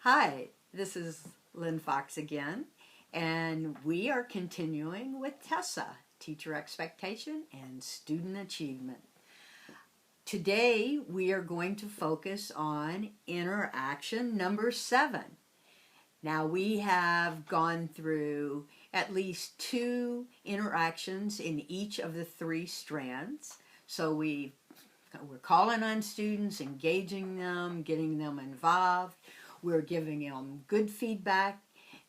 Hi, this is Lynn Fox again, and we are continuing with TESA, Teacher Expectation and Student Achievement. Today we are going to focus on interaction number 7. Now we have gone through at least 2 interactions in each of the 3 strands. So we're calling on students, engaging them, getting them involved. We're giving them good feedback,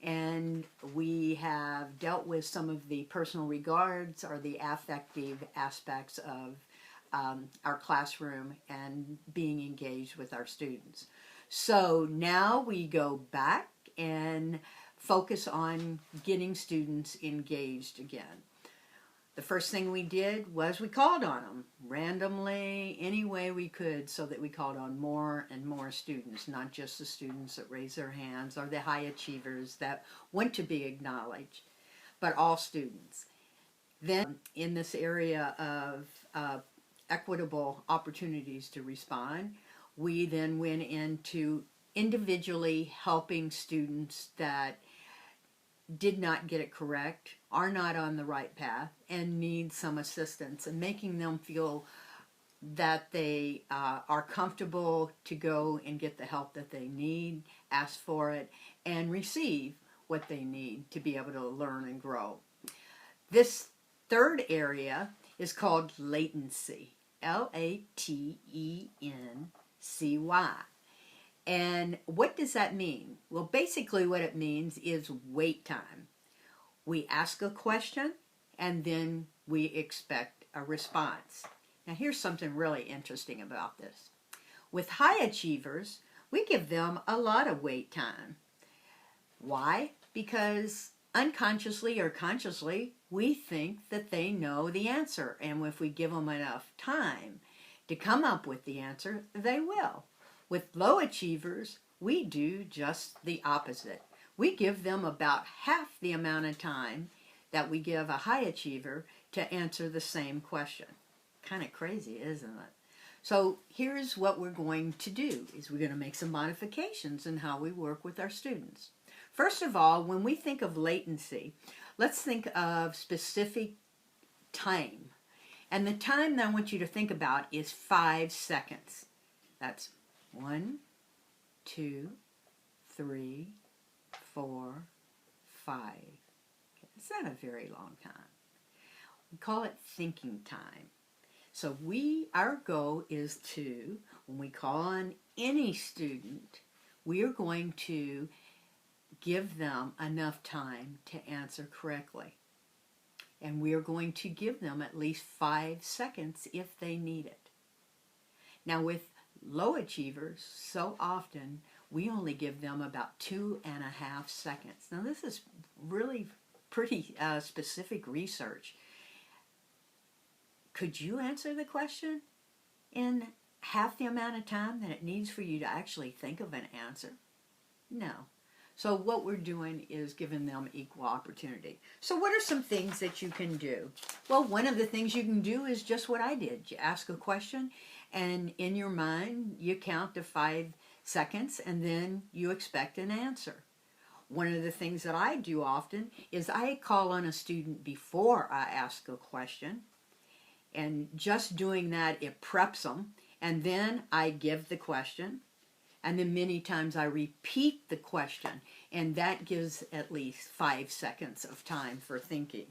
and we have dealt with some of the personal regards or the affective aspects of our classroom and being engaged with our students. So now we go back and focus on getting students engaged again. The first thing we did was we called on them randomly, any way we could, so that we called on more and more students, not just the students that raise their hands or the high achievers that want to be acknowledged, but all students. Then in this area of equitable opportunities to respond, we then went into individually helping students that did not get it correct, are not on the right path, and need some assistance, and making them feel that they are comfortable to go and get the help that they need, ask for it, and receive what they need to be able to learn and grow. This third area is called latency, Latency. And what does that mean? Well, basically what it means is wait time. We ask a question and then we expect a response. Now here's something really interesting about this. With high achievers, we give them a lot of wait time. Why? Because unconsciously or consciously, we think that they know the answer. And if we give them enough time to come up with the answer, they will. With low achievers, we do just the opposite. We give them about half the amount of time that we give a high achiever to answer the same question. Kind of crazy, isn't it? So here's what we're going to do, is we're going to make some modifications in how we work with our students. First of all, when we think of latency, let's think of specific time. And the time that I want you to think about is 5 seconds. That's 1, 2, 3, 4, 5. It's not a very long time. We call it thinking time. So our goal is to, when we call on any student, we are going to give them enough time to answer correctly. And we are going to give them at least 5 seconds if they need it. Now with low achievers, so often we only give them about 2.5 seconds. Now this is really pretty specific research. Could you answer the question in half the amount of time that it needs for you to actually think of an answer? No. So what we're doing is giving them equal opportunity. So what are some things that you can do? Well, one of the things you can do is just what I did. You ask a question, and in your mind, you count to 5 seconds, and then you expect an answer. One of the things that I do often is I call on a student before I ask a question, and just doing that, it preps them, and then I give the question, and then many times I repeat the question, and that gives at least 5 seconds of time for thinking.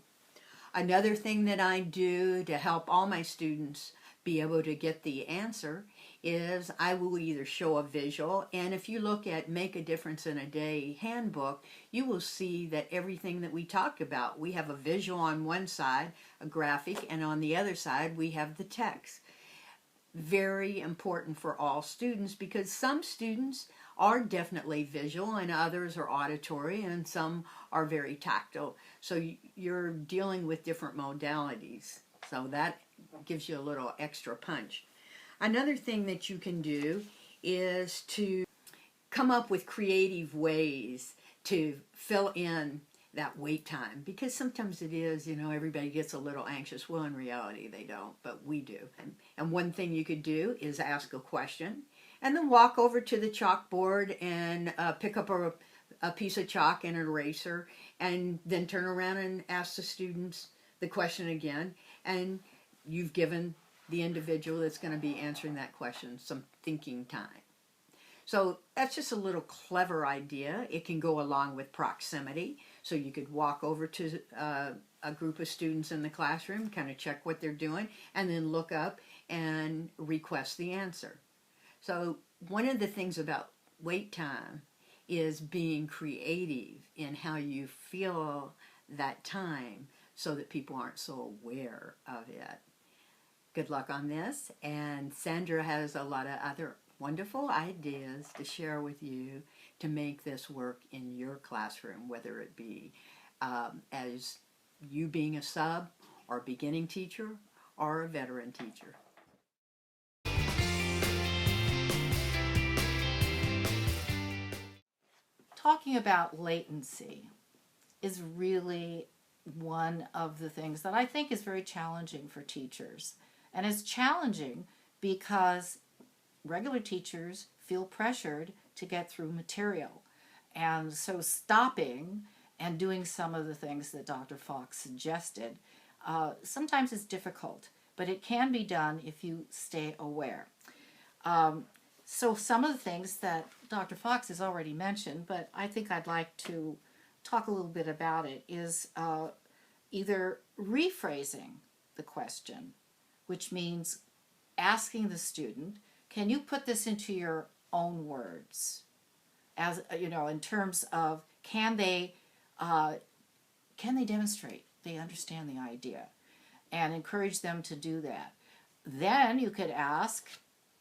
Another thing that I do to help all my students be able to get the answer is I will either show a visual, and if you look at Make a Difference in a Day handbook, you will see that everything that we talked about, we have a visual on one side, a graphic, and on the other side we have the text. Very important for all students, because some students are definitely visual and others are auditory and some are very tactile. So you're dealing with different modalities. So that gives you a little extra punch. Another thing that you can do is to come up with creative ways to fill in that wait time, because sometimes it is, everybody gets a little anxious. Well, in reality they don't, but we do. And one thing you could do is ask a question, and then walk over to the chalkboard and pick up a piece of chalk and an eraser, and then turn around and ask the students the question again, and you've given the individual that's going to be answering that question some thinking time. So that's just a little clever idea. It can go along with proximity. So you could walk over to a group of students in the classroom, kind of check what they're doing, and then look up and request the answer. So one of the things about wait time is being creative in how you feel that time so that people aren't so aware of it. Good luck on this, and Sandra has a lot of other wonderful ideas to share with you to make this work in your classroom, whether it be as you being a sub or beginning teacher or a veteran teacher. Talking about latency is really one of the things that I think is very challenging for teachers. And it's challenging because regular teachers feel pressured to get through material. And so stopping and doing some of the things that Dr. Fox suggested sometimes is difficult, but it can be done if you stay aware. So some of the things that Dr. Fox has already mentioned, but I think I'd like to talk a little bit about it, is either rephrasing the question, which means asking the student, can you put this into your own words? As you know, in terms of can they demonstrate they understand the idea, and encourage them to do that. Then you could ask,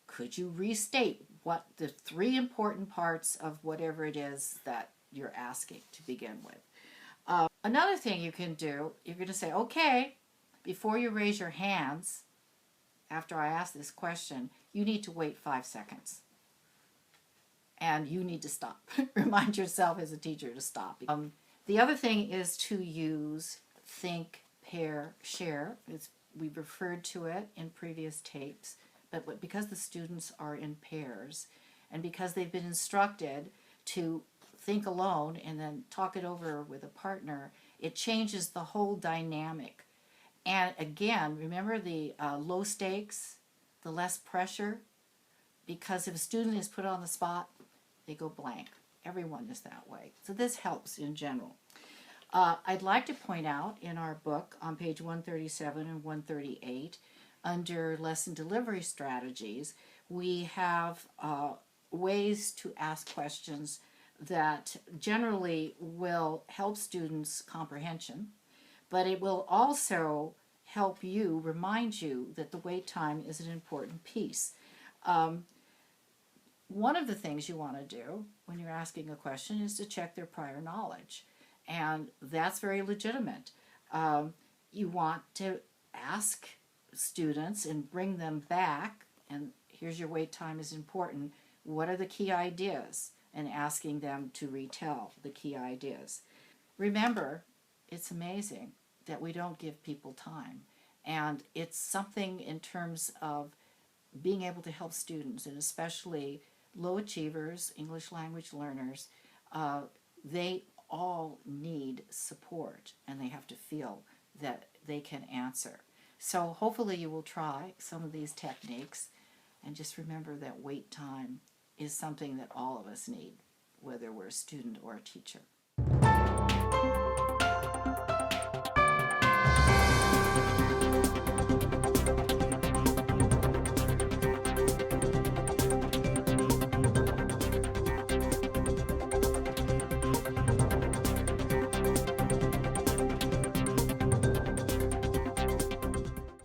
could you restate what the 3 important parts of whatever it is that you're asking to begin with? Another thing you can do, you're going to say, okay, before you raise your hands, after I ask this question, you need to wait 5 seconds. And you need to stop. Remind yourself as a teacher to stop. The other thing is to use think, pair, share. We've referred to it in previous tapes, but because the students are in pairs and because they've been instructed to think alone and then talk it over with a partner, it changes the whole dynamic. And again, remember the low stakes, the less pressure, because if a student is put on the spot, they go blank. Everyone is that way. So this helps in general. I'd like to point out in our book on page 137 and 138, under lesson delivery strategies, we have ways to ask questions that generally will help students' comprehension, but it will also help you, remind you that the wait time is an important piece. One of the things you want to do when you're asking a question is to check their prior knowledge, and that's very legitimate. You want to ask students and bring them back, and here's your wait time is important, what are the key ideas, and asking them to retell the key ideas. Remember, it's amazing that we don't give people time, and it's something in terms of being able to help students, and especially low achievers, English language learners. They all need support, and they have to feel that they can answer. So hopefully you will try some of these techniques, and just remember that wait time is something that all of us need, whether we're a student or a teacher.